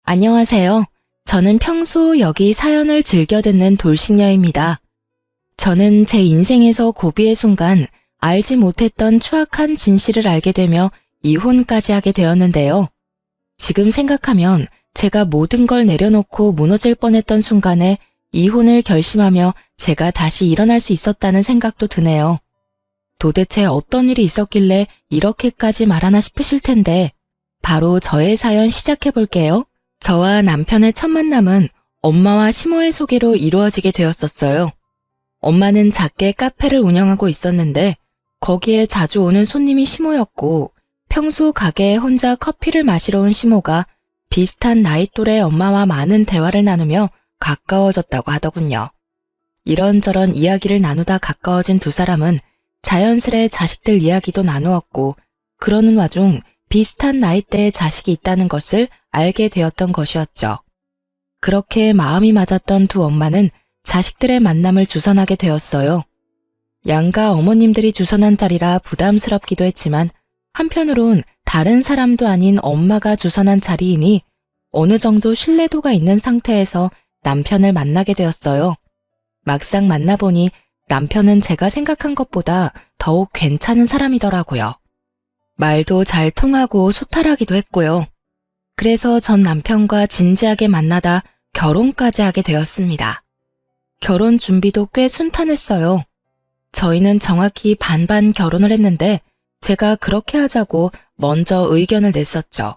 안녕하세요. 저는 평소 여기 사연을 즐겨 듣는 돌싱녀입니다. 저는 제 인생에서 고비의 순간 알지 못했던 추악한 진실을 알게 되며 이혼까지 하게 되었는데요. 지금 생각하면 제가 모든 걸 내려놓고 무너질 뻔했던 순간에 이혼을 결심하며 제가 다시 일어날 수 있었다는 생각도 드네요. 도대체 어떤 일이 있었길래 이렇게까지 말하나 싶으실 텐데 바로 저의 사연 시작해 볼게요. 저와 남편의 첫 만남은 엄마와 시모의 소개로 이루어지게 되었었어요. 엄마는 작게 카페를 운영하고 있었는데 거기에 자주 오는 손님이 시모였고 평소 가게에 혼자 커피를 마시러 온 시모가 비슷한 나이 또래 엄마와 많은 대화를 나누며 가까워졌다고 하더군요. 이런저런 이야기를 나누다 가까워진 두 사람은 자연스레 자식들 이야기도 나누었고 그러는 와중 비슷한 나이대의 자식이 있다는 것을 알게 되었던 것이었죠. 그렇게 마음이 맞았던 두 엄마는 자식들의 만남을 주선하게 되었어요. 양가 어머님들이 주선한 자리라 부담스럽기도 했지만 한편으론 다른 사람도 아닌 엄마가 주선한 자리이니 어느 정도 신뢰도가 있는 상태에서 남편을 만나게 되었어요. 막상 만나보니 남편은 제가 생각한 것보다 더욱 괜찮은 사람이더라고요. 말도 잘 통하고 소탈하기도 했고요. 그래서 전 남편과 진지하게 만나다 결혼까지 하게 되었습니다. 결혼 준비도 꽤 순탄했어요. 저희는 정확히 반반 결혼을 했는데 제가 그렇게 하자고 먼저 의견을 냈었죠.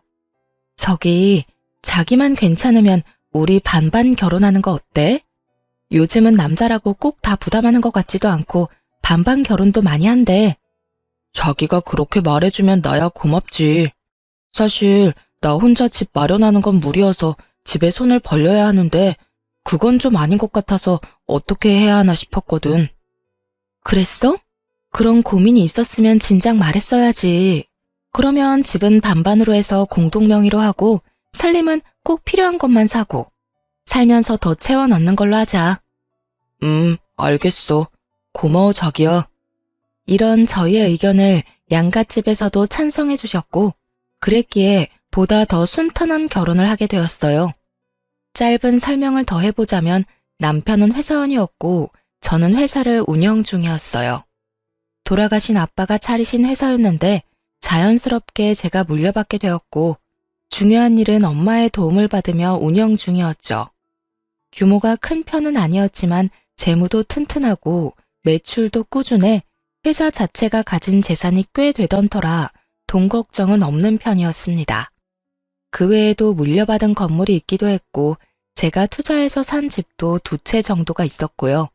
저기, 자기만 괜찮으면 우리 반반 결혼하는 거 어때? 요즘은 남자라고 꼭 다 부담하는 것 같지도 않고 반반 결혼도 많이 한대. 자기가 그렇게 말해주면 나야 고맙지. 사실 나 혼자 집 마련하는 건 무리여서 집에 손을 벌려야 하는데 그건 좀 아닌 것 같아서 어떻게 해야 하나 싶었거든. 그랬어? 그런 고민이 있었으면 진작 말했어야지. 그러면 집은 반반으로 해서 공동명의로 하고 살림은 꼭 필요한 것만 사고 살면서 더 채워 넣는 걸로 하자. 알겠어. 고마워 자기야. 이런 저희의 의견을 양갓집에서도 찬성해 주셨고 그랬기에 보다 더 순탄한 결혼을 하게 되었어요. 짧은 설명을 더 해보자면 남편은 회사원이었고 저는 회사를 운영 중이었어요. 돌아가신 아빠가 차리신 회사였는데 자연스럽게 제가 물려받게 되었고 중요한 일은 엄마의 도움을 받으며 운영 중이었죠. 규모가 큰 편은 아니었지만 재무도 튼튼하고 매출도 꾸준해 회사 자체가 가진 재산이 꽤 되던 터라 돈 걱정은 없는 편이었습니다. 그 외에도 물려받은 건물이 있기도 했고 제가 투자해서 산 집도 2채 정도가 있었고요.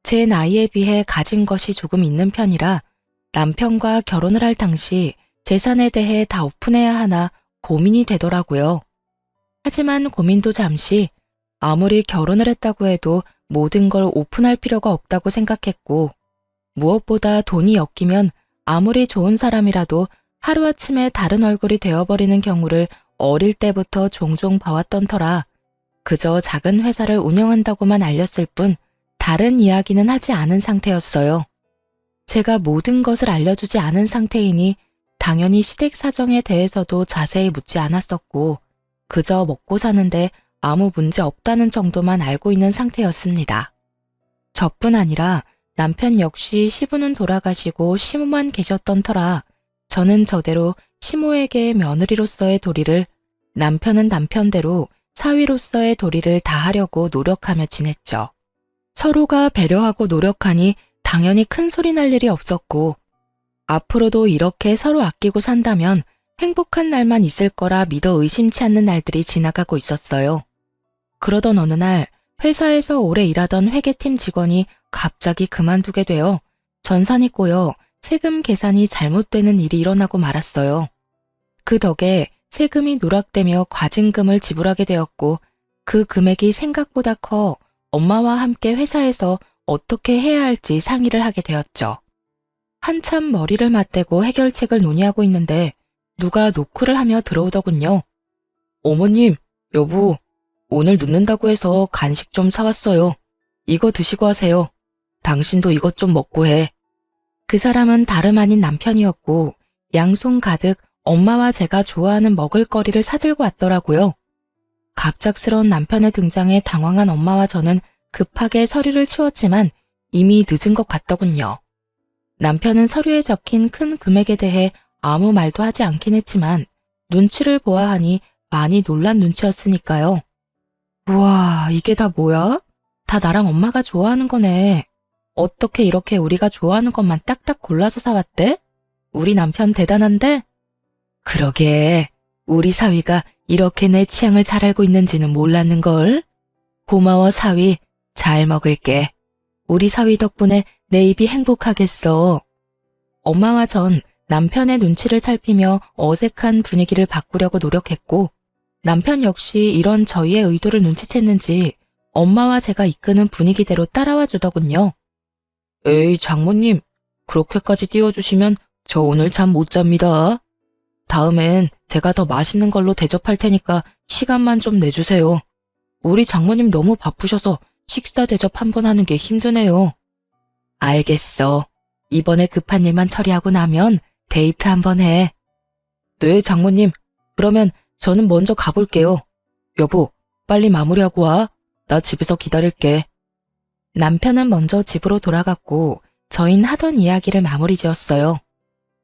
제 나이에 비해 가진 것이 조금 있는 편이라 남편과 결혼을 할 당시 재산에 대해 다 오픈해야 하나 고민이 되더라고요. 하지만 고민도 잠시 아무리 결혼을 했다고 해도 모든 걸 오픈할 필요가 없다고 생각했고 무엇보다 돈이 엮이면 아무리 좋은 사람이라도 하루아침에 다른 얼굴이 되어버리는 경우를 어릴 때부터 종종 봐왔던 터라 그저 작은 회사를 운영한다고만 알렸을 뿐 다른 이야기는 하지 않은 상태였어요. 제가 모든 것을 알려주지 않은 상태이니 당연히 시댁 사정에 대해서도 자세히 묻지 않았었고 그저 먹고 사는데 아무 문제 없다는 정도만 알고 있는 상태였습니다. 저뿐 아니라 남편 역시 시부는 돌아가시고 시모만 계셨던 터라 저는 저대로 시모에게 며느리로서의 도리를 남편은 남편대로 사위로서의 도리를 다하려고 노력하며 지냈죠. 서로가 배려하고 노력하니 당연히 큰 소리 날 일이 없었고 앞으로도 이렇게 서로 아끼고 산다면 행복한 날만 있을 거라 믿어 의심치 않는 날들이 지나가고 있었어요. 그러던 어느 날 회사에서 오래 일하던 회계팀 직원이 갑자기 그만두게 되어 전산이 꼬여 세금 계산이 잘못되는 일이 일어나고 말았어요. 그 덕에 세금이 누락되며 과징금을 지불하게 되었고 그 금액이 생각보다 커 엄마와 함께 회사에서 어떻게 해야 할지 상의를 하게 되었죠. 한참 머리를 맞대고 해결책을 논의하고 있는데 누가 노크를 하며 들어오더군요. 어머님, 여보, 오늘 늦는다고 해서 간식 좀 사왔어요. 이거 드시고 하세요. 당신도 이것 좀 먹고 해. 그 사람은 다름 아닌 남편이었고 양손 가득 엄마와 제가 좋아하는 먹을거리를 사들고 왔더라고요. 갑작스러운 남편의 등장에 당황한 엄마와 저는 급하게 서류를 치웠지만 이미 늦은 것 같더군요. 남편은 서류에 적힌 큰 금액에 대해 아무 말도 하지 않긴 했지만 눈치를 보아하니 많이 놀란 눈치였으니까요. 우와, 이게 다 뭐야? 다 나랑 엄마가 좋아하는 거네. 어떻게 이렇게 우리가 좋아하는 것만 딱딱 골라서 사왔대? 우리 남편 대단한데? 그러게, 우리 사위가 이렇게 내 취향을 잘 알고 있는지는 몰랐는걸. 고마워, 사위. 잘 먹을게. 우리 사위 덕분에 내 입이 행복하겠어. 엄마와 전 남편의 눈치를 살피며 어색한 분위기를 바꾸려고 노력했고, 남편 역시 이런 저희의 의도를 눈치챘는지 엄마와 제가 이끄는 분위기대로 따라와 주더군요. 에이, 장모님, 그렇게까지 띄워주시면 저 오늘 잠 못 잡니다. 다음엔 제가 더 맛있는 걸로 대접할 테니까 시간만 좀 내주세요. 우리 장모님 너무 바쁘셔서 식사 대접 한 번 하는 게 힘드네요. 알겠어. 이번에 급한 일만 처리하고 나면 데이트 한번 해. 네, 장모님. 그러면 저는 먼저 가볼게요. 여보, 빨리 마무리하고 와. 나 집에서 기다릴게. 남편은 먼저 집으로 돌아갔고 저흰 하던 이야기를 마무리 지었어요.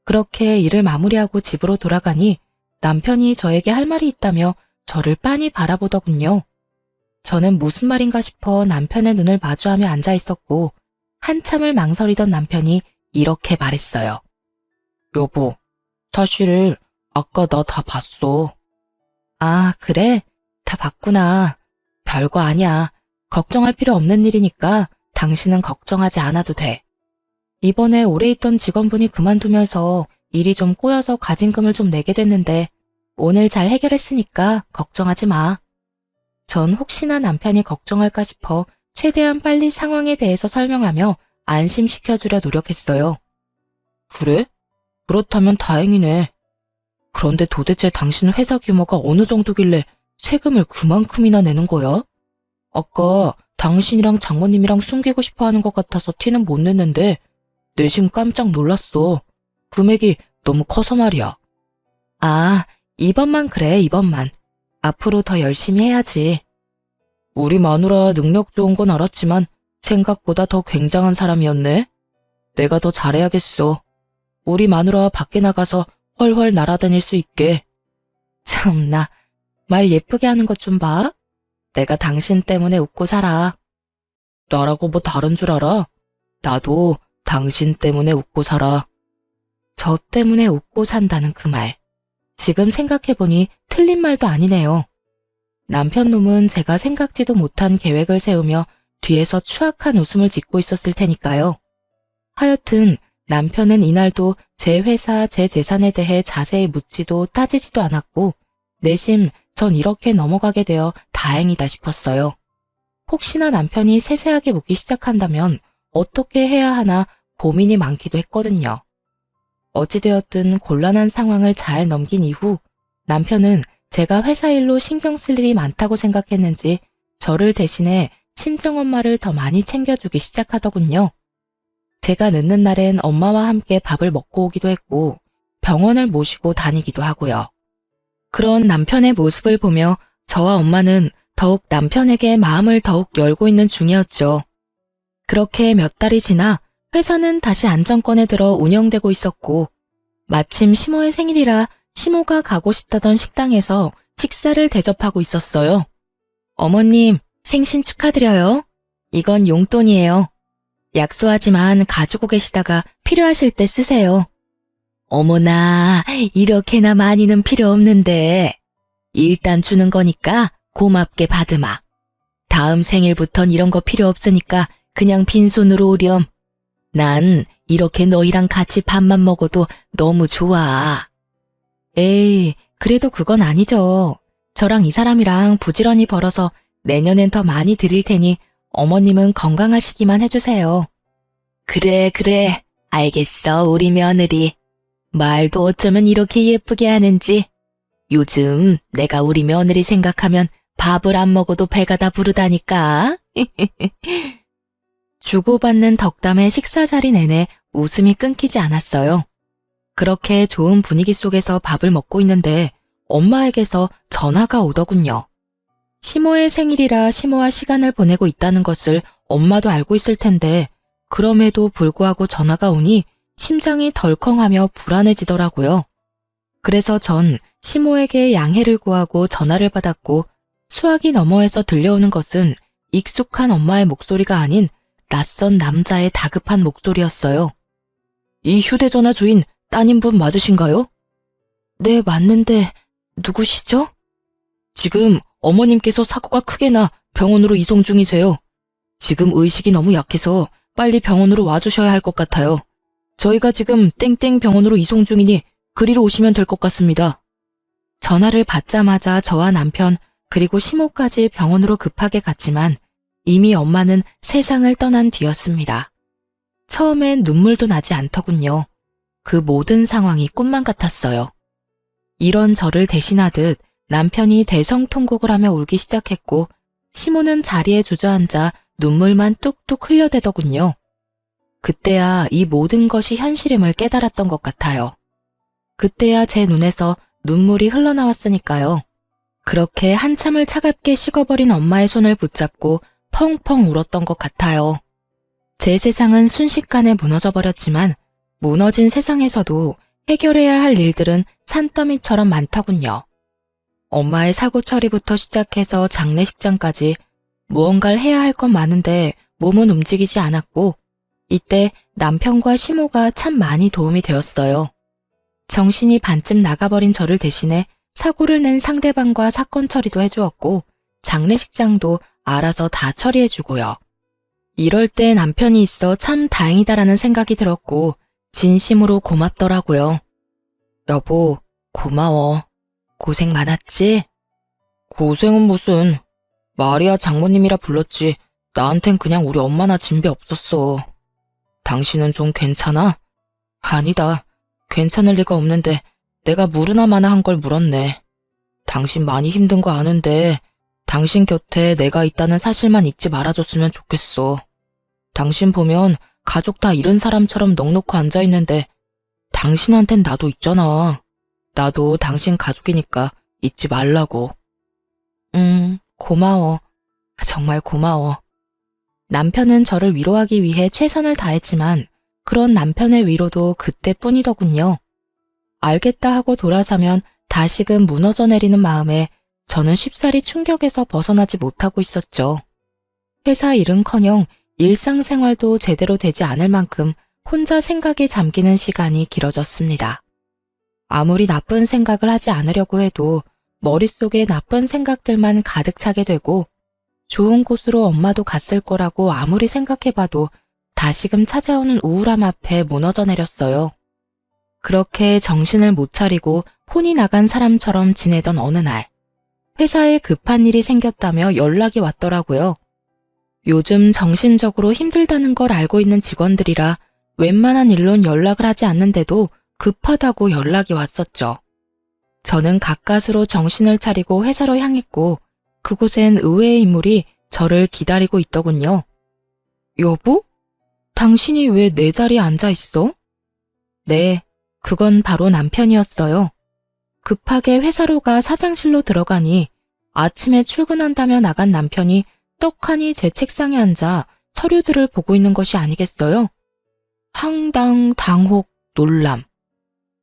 그렇게 일을 마무리하고 집으로 돌아가니 남편이 저에게 할 말이 있다며 저를 빤히 바라보더군요. 저는 무슨 말인가 싶어 남편의 눈을 마주하며 앉아 있었고 한참을 망설이던 남편이 이렇게 말했어요. 여보, 사실 아까 나 다 봤어. 아, 그래? 다 봤구나. 별거 아니야. 걱정할 필요 없는 일이니까 당신은 걱정하지 않아도 돼. 이번에 오래 있던 직원분이 그만두면서 일이 좀 꼬여서 가진금을 좀 내게 됐는데 오늘 잘 해결했으니까 걱정하지 마. 전 혹시나 남편이 걱정할까 싶어 최대한 빨리 상황에 대해서 설명하며 안심시켜주려 노력했어요. 그래? 그렇다면 다행이네. 그런데 도대체 당신 회사 규모가 어느 정도길래 세금을 그만큼이나 내는 거야? 아까 당신이랑 장모님이랑 숨기고 싶어 하는 것 같아서 티는 못 냈는데 내심 깜짝 놀랐어. 금액이 너무 커서 말이야. 아, 이번만 그래, 이번만. 앞으로 더 열심히 해야지. 우리 마누라 능력 좋은 건 알았지만 생각보다 더 굉장한 사람이었네. 내가 더 잘해야겠어. 우리 마누라 밖에 나가서 훨훨 날아다닐 수 있게. 참나, 말 예쁘게 하는 것 좀 봐. 내가 당신 때문에 웃고 살아. 나라고 뭐 다른 줄 알아? 나도 당신 때문에 웃고 살아. 저 때문에 웃고 산다는 그 말. 지금 생각해보니 틀린 말도 아니네요. 남편 놈은 제가 생각지도 못한 계획을 세우며 뒤에서 추악한 웃음을 짓고 있었을 테니까요. 하여튼 남편은 이날도 제 회사, 제 재산에 대해 자세히 묻지도 따지지도 않았고 내심 전 이렇게 넘어가게 되어 다행이다 싶었어요. 혹시나 남편이 세세하게 묻기 시작한다면 어떻게 해야 하나 고민이 많기도 했거든요. 어찌되었든 곤란한 상황을 잘 넘긴 이후 남편은 제가 회사 일로 신경 쓸 일이 많다고 생각했는지 저를 대신해 친정엄마를 더 많이 챙겨주기 시작하더군요. 제가 늦는 날엔 엄마와 함께 밥을 먹고 오기도 했고 병원을 모시고 다니기도 하고요. 그런 남편의 모습을 보며 저와 엄마는 더욱 남편에게 마음을 더욱 열고 있는 중이었죠. 그렇게 몇 달이 지나 회사는 다시 안정권에 들어 운영되고 있었고 마침 시모의 생일이라 시모가 가고 싶다던 식당에서 식사를 대접하고 있었어요. 어머님, 생신 축하드려요. 이건 용돈이에요. 약소하지만 가지고 계시다가 필요하실 때 쓰세요. 어머나, 이렇게나 많이는 필요 없는데. 일단 주는 거니까 고맙게 받으마. 다음 생일부턴 이런 거 필요 없으니까 그냥 빈손으로 오렴. 난 이렇게 너희랑 같이 밥만 먹어도 너무 좋아. 에이, 그래도 그건 아니죠. 저랑 이 사람이랑 부지런히 벌어서 내년엔 더 많이 드릴 테니 어머님은 건강하시기만 해주세요. 그래, 그래. 알겠어, 우리 며느리. 말도 어쩌면 이렇게 예쁘게 하는지. 요즘 내가 우리 며느리 생각하면 밥을 안 먹어도 배가 다 부르다니까. 주고받는 덕담의 식사 자리 내내 웃음이 끊기지 않았어요. 그렇게 좋은 분위기 속에서 밥을 먹고 있는데 엄마에게서 전화가 오더군요. 시모의 생일이라 시모와 시간을 보내고 있다는 것을 엄마도 알고 있을 텐데 그럼에도 불구하고 전화가 오니 심장이 덜컹하며 불안해지더라고요. 그래서 전 시모에게 양해를 구하고 전화를 받았고 수화기 너머에서 들려오는 것은 익숙한 엄마의 목소리가 아닌 낯선 남자의 다급한 목소리였어요. 이 휴대전화 주인 따님분 맞으신가요? 네, 맞는데 누구시죠? 지금 어머님께서 사고가 크게 나 병원으로 이송 중이세요. 지금 의식이 너무 약해서 빨리 병원으로 와주셔야 할 것 같아요. 저희가 지금 땡땡 병원으로 이송 중이니 그리로 오시면 될 것 같습니다. 전화를 받자마자 저와 남편 그리고 시모까지 병원으로 급하게 갔지만 이미 엄마는 세상을 떠난 뒤였습니다. 처음엔 눈물도 나지 않더군요. 그 모든 상황이 꿈만 같았어요. 이런 저를 대신하듯 남편이 대성통곡을 하며 울기 시작했고 시모는 자리에 주저앉아 눈물만 뚝뚝 흘려대더군요. 그때야 이 모든 것이 현실임을 깨달았던 것 같아요. 그때야 제 눈에서 눈물이 흘러나왔으니까요. 그렇게 한참을 차갑게 식어버린 엄마의 손을 붙잡고 펑펑 울었던 것 같아요. 제 세상은 순식간에 무너져버렸지만 무너진 세상에서도 해결해야 할 일들은 산더미처럼 많더군요. 엄마의 사고 처리부터 시작해서 장례식장까지 무언가를 해야 할 건 많은데 몸은 움직이지 않았고 이때 남편과 시모가 참 많이 도움이 되었어요. 정신이 반쯤 나가버린 저를 대신해 사고를 낸 상대방과 사건 처리도 해주었고 장례식장도 알아서 다 처리해주고요. 이럴 때 남편이 있어 참 다행이다라는 생각이 들었고 진심으로 고맙더라고요. 여보, 고마워. 고생 많았지? 고생은 무슨. 마리아 장모님이라 불렀지. 나한텐 그냥 우리 엄마나 진배 없었어. 당신은 좀 괜찮아? 아니다. 괜찮을 리가 없는데 내가 물으나 마나 한 걸 물었네. 당신 많이 힘든 거 아는데 당신 곁에 내가 있다는 사실만 잊지 말아줬으면 좋겠어. 당신 보면 가족 다 잃은 사람처럼 넋놓고 앉아있는데 당신한텐 나도 있잖아. 나도 당신 가족이니까 잊지 말라고. 고마워. 정말 고마워. 남편은 저를 위로하기 위해 최선을 다했지만 그런 남편의 위로도 그때뿐이더군요. 알겠다 하고 돌아서면 다시금 무너져 내리는 마음에 저는 쉽사리 충격에서 벗어나지 못하고 있었죠. 회사 일은커녕 일상생활도 제대로 되지 않을 만큼 혼자 생각에 잠기는 시간이 길어졌습니다. 아무리 나쁜 생각을 하지 않으려고 해도 머릿속에 나쁜 생각들만 가득 차게 되고 좋은 곳으로 엄마도 갔을 거라고 아무리 생각해봐도 다시금 찾아오는 우울함 앞에 무너져 내렸어요. 그렇게 정신을 못 차리고 혼이 나간 사람처럼 지내던 어느 날 회사에 급한 일이 생겼다며 연락이 왔더라고요. 요즘 정신적으로 힘들다는 걸 알고 있는 직원들이라 웬만한 일론 연락을 하지 않는데도 급하다고 연락이 왔었죠. 저는 가까스로 정신을 차리고 회사로 향했고 그곳엔 의외의 인물이 저를 기다리고 있더군요. 여보? 당신이 왜 내 자리에 앉아 있어? 네, 그건 바로 남편이었어요. 급하게 회사로 가 사장실로 들어가니 아침에 출근한다며 나간 남편이 떡하니 제 책상에 앉아 서류들을 보고 있는 것이 아니겠어요? 황당, 당혹, 놀람.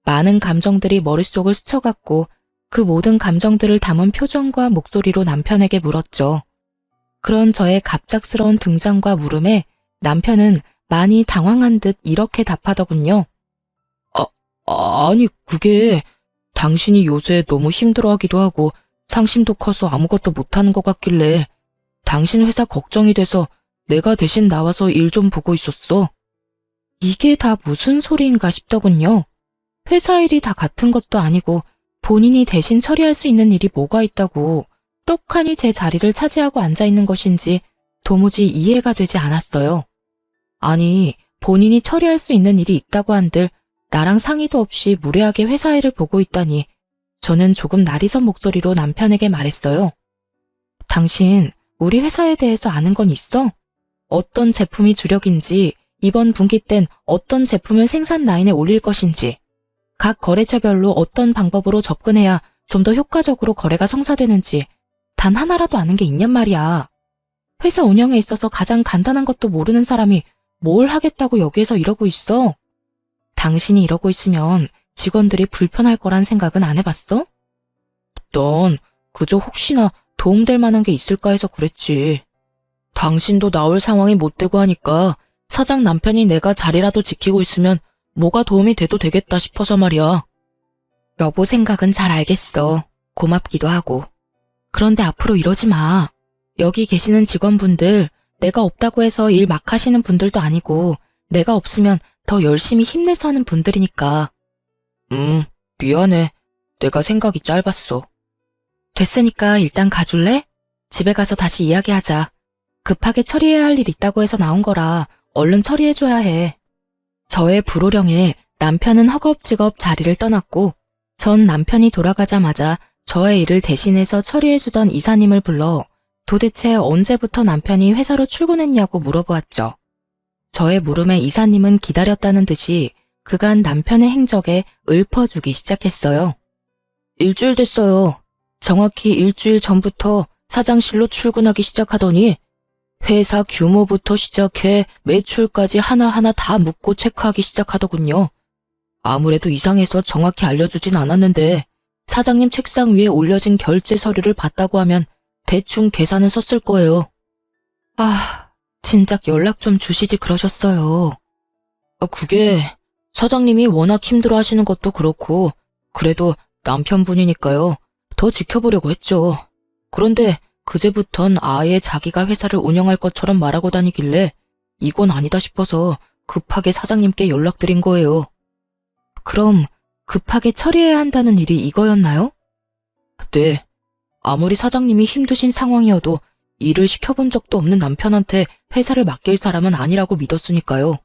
많은 감정들이 머릿속을 스쳐갔고 그 모든 감정들을 담은 표정과 목소리로 남편에게 물었죠. 그런 저의 갑작스러운 등장과 물음에 남편은 많이 당황한 듯 이렇게 답하더군요. 아니 그게 당신이 요새 너무 힘들어하기도 하고 상심도 커서 아무것도 못하는 것 같길래 당신 회사 걱정이 돼서 내가 대신 나와서 일 좀 보고 있었어. 이게 다 무슨 소리인가 싶더군요. 회사 일이 다 같은 것도 아니고 본인이 대신 처리할 수 있는 일이 뭐가 있다고 떡하니 제 자리를 차지하고 앉아있는 것인지 도무지 이해가 되지 않았어요. 아니, 본인이 처리할 수 있는 일이 있다고 한들 나랑 상의도 없이 무례하게 회사 일을 보고 있다니 저는 조금 날이선 목소리로 남편에게 말했어요. 당신, 우리 회사에 대해서 아는 건 있어? 어떤 제품이 주력인지, 이번 분기 땐 어떤 제품을 생산 라인에 올릴 것인지, 각 거래처별로 어떤 방법으로 접근해야 좀 더 효과적으로 거래가 성사되는지 다 단 하나라도 아는 게 있냔 말이야. 회사 운영에 있어서 가장 간단한 것도 모르는 사람이 뭘 하겠다고 여기에서 이러고 있어? 당신이 이러고 있으면 직원들이 불편할 거란 생각은 안 해봤어? 넌 그저 혹시나 도움될 만한 게 있을까 해서 그랬지. 당신도 나올 상황이 못 되고 하니까 사장 남편이 내가 자리라도 지키고 있으면 뭐가 도움이 돼도 되겠다 싶어서 말이야. 여보 생각은 잘 알겠어. 고맙기도 하고. 그런데 앞으로 이러지 마. 여기 계시는 직원분들, 내가 없다고 해서 일 막 하시는 분들도 아니고 내가 없으면 더 열심히 힘내서 하는 분들이니까. 미안해. 내가 생각이 짧았어. 됐으니까 일단 가줄래? 집에 가서 다시 이야기하자. 급하게 처리해야 할 일 있다고 해서 나온 거라 얼른 처리해줘야 해. 저의 불호령에 남편은 허겁지겁 자리를 떠났고 전 남편이 돌아가자마자 저의 일을 대신해서 처리해주던 이사님을 불러 도대체 언제부터 남편이 회사로 출근했냐고 물어보았죠. 저의 물음에 이사님은 기다렸다는 듯이 그간 남편의 행적에 읊어주기 시작했어요. 일주일 됐어요. 정확히 일주일 전부터 사장실로 출근하기 시작하더니 회사 규모부터 시작해 매출까지 하나하나 다 묻고 체크하기 시작하더군요. 아무래도 이상해서 정확히 알려주진 않았는데 사장님 책상 위에 올려진 결제 서류를 봤다고 하면 대충 계산은 썼을 거예요. 진작 연락 좀 주시지 그러셨어요. 그게 사장님이 워낙 힘들어 하시는 것도 그렇고 그래도 남편분이니까요. 더 지켜보려고 했죠. 그런데 그제부턴 아예 자기가 회사를 운영할 것처럼 말하고 다니길래 이건 아니다 싶어서 급하게 사장님께 연락드린 거예요. 그럼 급하게 처리해야 한다는 일이 이거였나요? 네. 아무리 사장님이 힘드신 상황이어도 일을 시켜본 적도 없는 남편한테 회사를 맡길 사람은 아니라고 믿었으니까요.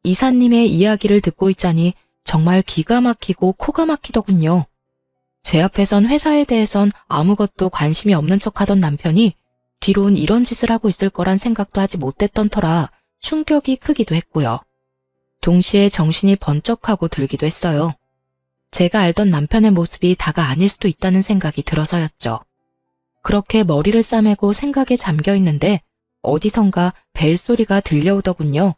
이사님의 이야기를 듣고 있자니 정말 기가 막히고 코가 막히더군요. 제 앞에선 회사에 대해선 아무것도 관심이 없는 척하던 남편이 뒤론 이런 짓을 하고 있을 거란 생각도 하지 못했던 터라 충격이 크기도 했고요. 동시에 정신이 번쩍하고 들기도 했어요. 제가 알던 남편의 모습이 다가 아닐 수도 있다는 생각이 들어서였죠. 그렇게 머리를 싸매고 생각에 잠겨 있는데 어디선가 벨소리가 들려오더군요.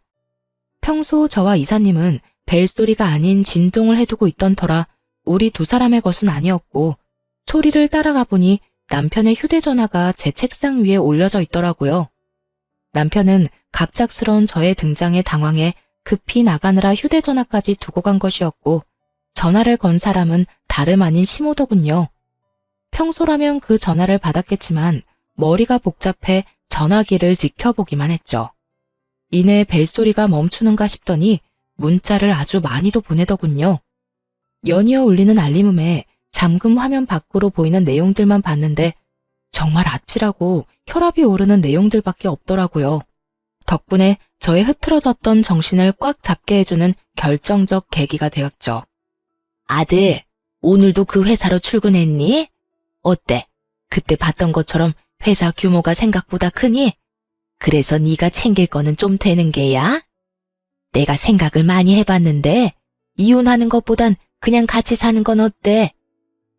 평소 저와 이사님은 벨소리가 아닌 진동을 해두고 있던 터라 우리 두 사람의 것은 아니었고 소리를 따라가 보니 남편의 휴대전화가 제 책상 위에 올려져 있더라고요. 남편은 갑작스러운 저의 등장에 당황해 급히 나가느라 휴대전화까지 두고 간 것이었고 전화를 건 사람은 다름 아닌 시모더군요. 평소라면 그 전화를 받았겠지만 머리가 복잡해 전화기를 지켜보기만 했죠. 이내 벨소리가 멈추는가 싶더니 문자를 아주 많이도 보내더군요. 연이어 울리는 알림음에 잠금 화면 밖으로 보이는 내용들만 봤는데 정말 아찔하고 혈압이 오르는 내용들밖에 없더라고요. 덕분에 저의 흐트러졌던 정신을 꽉 잡게 해주는 결정적 계기가 되었죠. 아들, 오늘도 그 회사로 출근했니? 어때? 그때 봤던 것처럼 회사 규모가 생각보다 크니? 그래서 네가 챙길 거는 좀 되는 게야? 내가 생각을 많이 해봤는데 이혼하는 것보단 그냥 같이 사는 건 어때?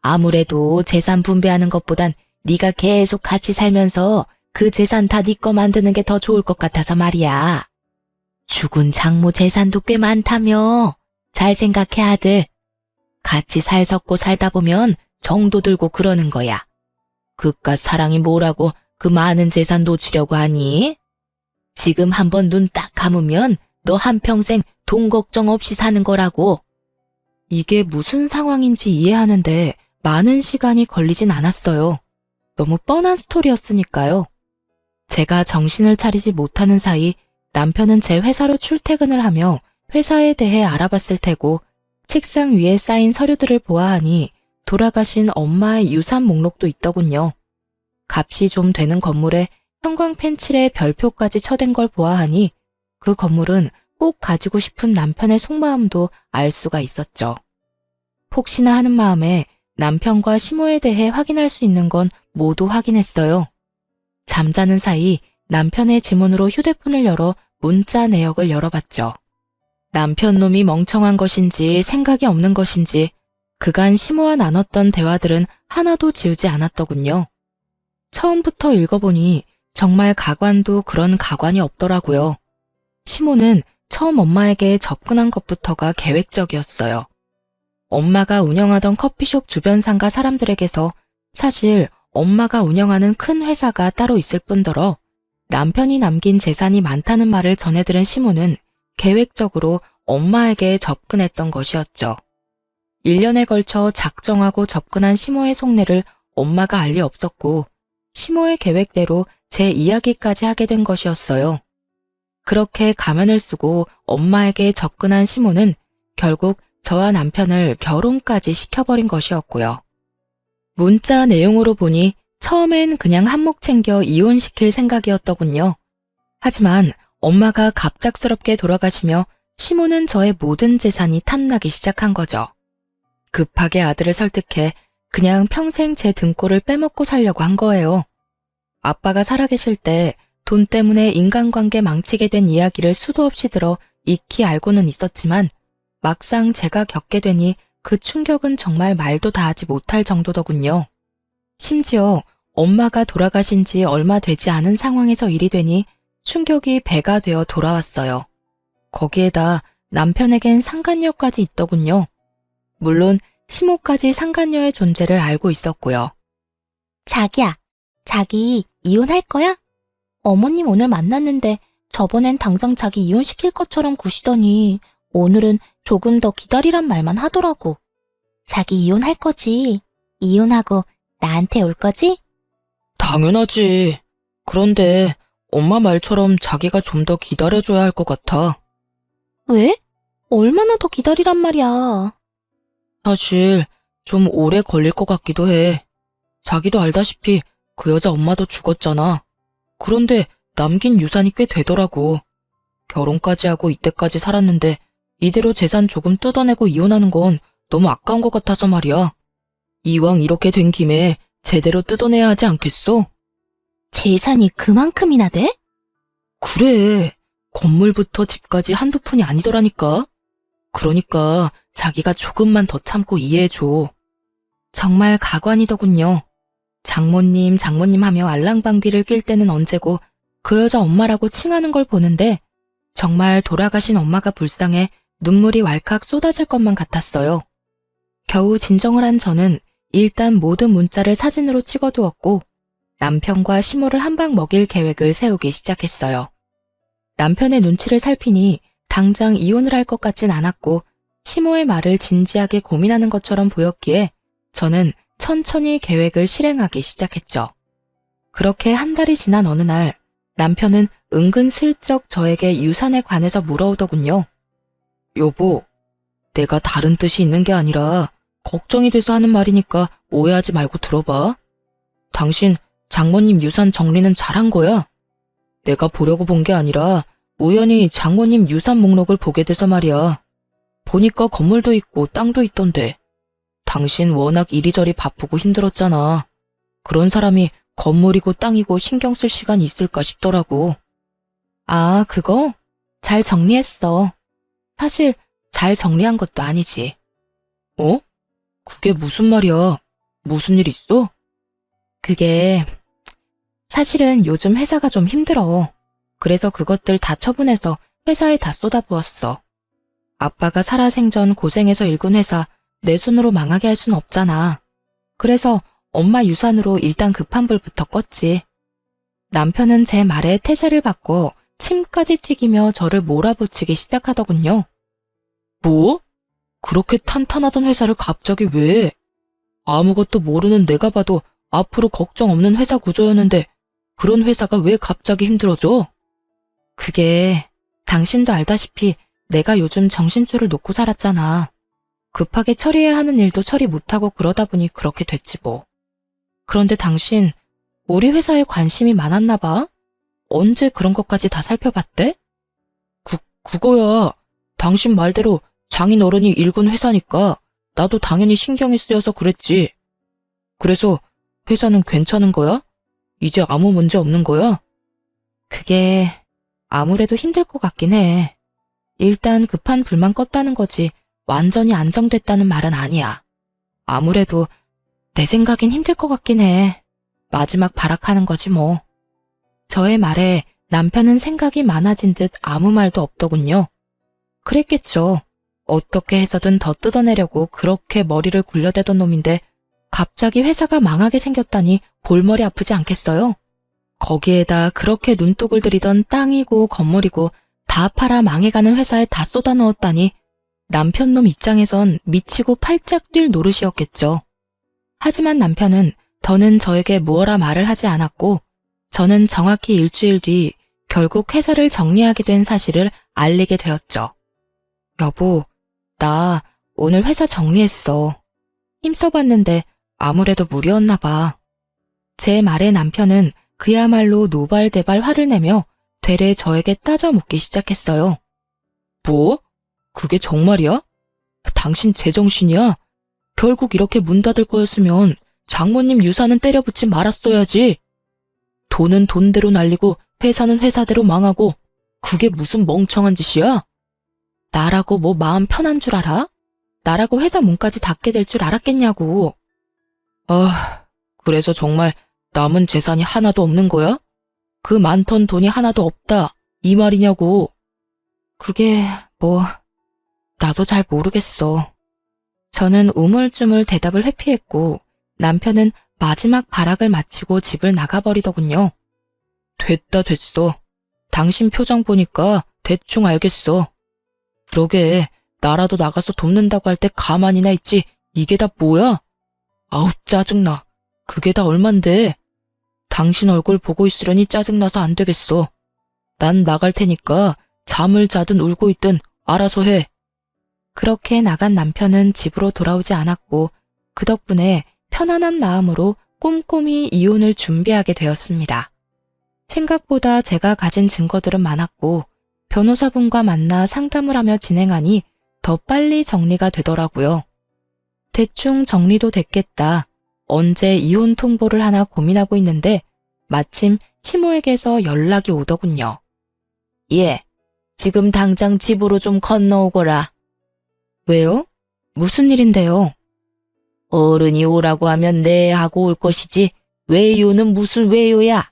아무래도 재산 분배하는 것보단 네가 계속 같이 살면서 그 재산 다 네 거 만드는 게 더 좋을 것 같아서 말이야. 죽은 장모 재산도 꽤 많다며. 잘 생각해 아들. 같이 살 섞고 살다 보면 정도 들고 그러는 거야. 그깟 사랑이 뭐라고 그 많은 재산 놓치려고 하니? 지금 한번 눈 딱 감으면 너 한평생 돈 걱정 없이 사는 거라고. 이게 무슨 상황인지 이해하는데 많은 시간이 걸리진 않았어요. 너무 뻔한 스토리였으니까요. 제가 정신을 차리지 못하는 사이 남편은 제 회사로 출퇴근을 하며 회사에 대해 알아봤을 테고 책상 위에 쌓인 서류들을 보아하니 돌아가신 엄마의 유산 목록도 있더군요. 값이 좀 되는 건물에 형광 펜칠에 별표까지 쳐댄 걸 보아하니 그 건물은 꼭 가지고 싶은 남편의 속마음도 알 수가 있었죠. 혹시나 하는 마음에 남편과 시모에 대해 확인할 수 있는 건 모두 확인했어요. 잠자는 사이 남편의 지문으로 휴대폰을 열어 문자 내역을 열어봤죠. 남편 놈이 멍청한 것인지 생각이 없는 것인지 그간 시모와 나눴던 대화들은 하나도 지우지 않았더군요. 처음부터 읽어보니 정말 가관도 그런 가관이 없더라고요. 시모는 처음 엄마에게 접근한 것부터가 계획적이었어요. 엄마가 운영하던 커피숍 주변 상가 사람들에게서 사실 엄마가 운영하는 큰 회사가 따로 있을 뿐더러 남편이 남긴 재산이 많다는 말을 전해들은 시모는 계획적으로 엄마에게 접근했던 것이었죠. 1년에 걸쳐 작정하고 접근한 시모의 속내를 엄마가 알 리 없었고 시모의 계획대로 제 이야기까지 하게 된 것이었어요. 그렇게 가면을 쓰고 엄마에게 접근한 시모는 결국 저와 남편을 결혼까지 시켜버린 것이었고요. 문자 내용으로 보니 처음엔 그냥 한몫 챙겨 이혼시킬 생각이었더군요. 하지만 엄마가 갑작스럽게 돌아가시며 시모는 저의 모든 재산이 탐나기 시작한 거죠. 급하게 아들을 설득해 그냥 평생 제 등골을 빼먹고 살려고 한 거예요. 아빠가 살아계실 때 돈 때문에 인간관계 망치게 된 이야기를 수도 없이 들어 익히 알고는 있었지만 막상 제가 겪게 되니 그 충격은 정말 말도 다 하지 못할 정도더군요. 심지어 엄마가 돌아가신 지 얼마 되지 않은 상황에서 일이 되니 충격이 배가 되어 돌아왔어요. 거기에다 남편에겐 상간녀까지 있더군요. 물론 시모까지 상간녀의 존재를 알고 있었고요. 자기야, 자기 이혼할 거야? 어머님 오늘 만났는데 저번엔 당장 자기 이혼시킬 것처럼 구시더니 오늘은 조금 더 기다리란 말만 하더라고. 자기 이혼할 거지? 이혼하고 나한테 올 거지? 당연하지. 그런데 엄마 말처럼 자기가 좀 더 기다려줘야 할 것 같아. 왜? 얼마나 더 기다리란 말이야. 사실 좀 오래 걸릴 것 같기도 해. 자기도 알다시피 그 여자 엄마도 죽었잖아. 그런데 남긴 유산이 꽤 되더라고. 결혼까지 하고 이때까지 살았는데 이대로 재산 조금 뜯어내고 이혼하는 건 너무 아까운 것 같아서 말이야. 이왕 이렇게 된 김에 제대로 뜯어내야 하지 않겠어? 재산이 그만큼이나 돼? 그래. 건물부터 집까지 한두 푼이 아니더라니까. 그러니까 자기가 조금만 더 참고 이해해줘. 정말 가관이더군요. 장모님 하며 알랑방귀를 낄 때는 언제고 그 여자 엄마라고 칭하는 걸 보는데 정말 돌아가신 엄마가 불쌍해 눈물이 왈칵 쏟아질 것만 같았어요. 겨우 진정을 한 저는 일단 모든 문자를 사진으로 찍어두었고 남편과 시모를 한 방 먹일 계획을 세우기 시작했어요. 남편의 눈치를 살피니 당장 이혼을 할 것 같진 않았고 시모의 말을 진지하게 고민하는 것처럼 보였기에 저는 천천히 계획을 실행하기 시작했죠. 그렇게 한 달이 지난 어느 날 남편은 은근슬쩍 저에게 유산에 관해서 물어오더군요. 여보, 내가 다른 뜻이 있는 게 아니라 걱정이 돼서 하는 말이니까 오해하지 말고 들어봐. 당신 장모님 유산 정리는 잘한 거야? 내가 보려고 본 게 아니라 우연히 장모님 유산 목록을 보게 돼서 말이야. 보니까 건물도 있고 땅도 있던데. 당신 워낙 이리저리 바쁘고 힘들었잖아. 그런 사람이 건물이고 땅이고 신경 쓸 시간이 있을까 싶더라고. 아, 그거? 잘 정리했어. 사실 잘 정리한 것도 아니지. 어? 그게 무슨 말이야? 무슨 일 있어? 그게 사실은 요즘 회사가 좀 힘들어. 그래서 그것들 다 처분해서 회사에 다 쏟아부었어. 아빠가 살아생전 고생해서 일군 회사 내 손으로 망하게 할 순 없잖아. 그래서 엄마 유산으로 일단 급한 불부터 껐지. 남편은 제 말에 태세를 받고 침까지 튀기며 저를 몰아붙이기 시작하더군요. 뭐? 그렇게 탄탄하던 회사를 갑자기 왜? 아무것도 모르는 내가 봐도 앞으로 걱정 없는 회사 구조였는데 그런 회사가 왜 갑자기 힘들어져? 그게 당신도 알다시피 내가 요즘 정신줄을 놓고 살았잖아. 급하게 처리해야 하는 일도 처리 못하고 그러다 보니 그렇게 됐지 뭐. 그런데 당신 우리 회사에 관심이 많았나 봐? 언제 그런 것까지 다 살펴봤대? 그거야. 당신 말대로 장인 어른이 일군 회사니까 나도 당연히 신경이 쓰여서 그랬지. 그래서 회사는 괜찮은 거야? 이제 아무 문제 없는 거야? 그게 아무래도 힘들 것 같긴 해. 일단 급한 불만 껐다는 거지 완전히 안정됐다는 말은 아니야. 아무래도 내 생각엔 힘들 것 같긴 해. 마지막 발악하는 거지 뭐. 저의 말에 남편은 생각이 많아진 듯 아무 말도 없더군요. 그랬겠죠. 어떻게 해서든 더 뜯어내려고 그렇게 머리를 굴려대던 놈인데 갑자기 회사가 망하게 생겼다니 볼머리 아프지 않겠어요? 거기에다 그렇게 눈독을 들이던 땅이고 건물이고 다 팔아 망해가는 회사에 다 쏟아넣었다니 남편 놈 입장에선 미치고 팔짝 뛸 노릇이었겠죠. 하지만 남편은 더는 저에게 무어라 말을 하지 않았고 저는 정확히 일주일 뒤 결국 회사를 정리하게 된 사실을 알리게 되었죠. 여보, 나 오늘 회사 정리했어. 힘써봤는데 아무래도 무리였나 봐. 제 말에 남편은 그야말로 노발대발 화를 내며 되레 저에게 따져 묻기 시작했어요. 뭐? 그게 정말이야? 당신 제정신이야? 결국 이렇게 문 닫을 거였으면 장모님 유산은 때려붙지 말았어야지. 돈은 돈대로 날리고 회사는 회사대로 망하고 그게 무슨 멍청한 짓이야? 나라고 뭐 마음 편한 줄 알아? 나라고 회사 문까지 닫게 될 줄 알았겠냐고. 그래서 정말 남은 재산이 하나도 없는 거야? 그 많던 돈이 하나도 없다, 이 말이냐고. 그게 뭐 나도 잘 모르겠어. 저는 우물쭈물 대답을 회피했고 남편은 마지막 발악을 마치고 집을 나가버리더군요. 됐어. 당신 표정 보니까 대충 알겠어. 그러게, 나라도 나가서 돕는다고 할 때 가만히나 있지. 이게 다 뭐야? 아우, 짜증나. 그게 다 얼만데. 당신 얼굴 보고 있으려니 짜증나서 안 되겠어. 난 나갈 테니까 잠을 자든 울고 있든 알아서 해. 그렇게 나간 남편은 집으로 돌아오지 않았고 그 덕분에 편안한 마음으로 꼼꼼히 이혼을 준비하게 되었습니다. 생각보다 제가 가진 증거들은 많았고 변호사분과 만나 상담을 하며 진행하니 더 빨리 정리가 되더라고요. 대충 정리도 됐겠다. 언제 이혼 통보를 하나 고민하고 있는데 마침 시모에게서 연락이 오더군요. 예, 지금 당장 집으로 좀 건너오거라. 왜요? 무슨 일인데요? 어른이 오라고 하면 네 하고 올 것이지 왜요는 무슨 왜요야.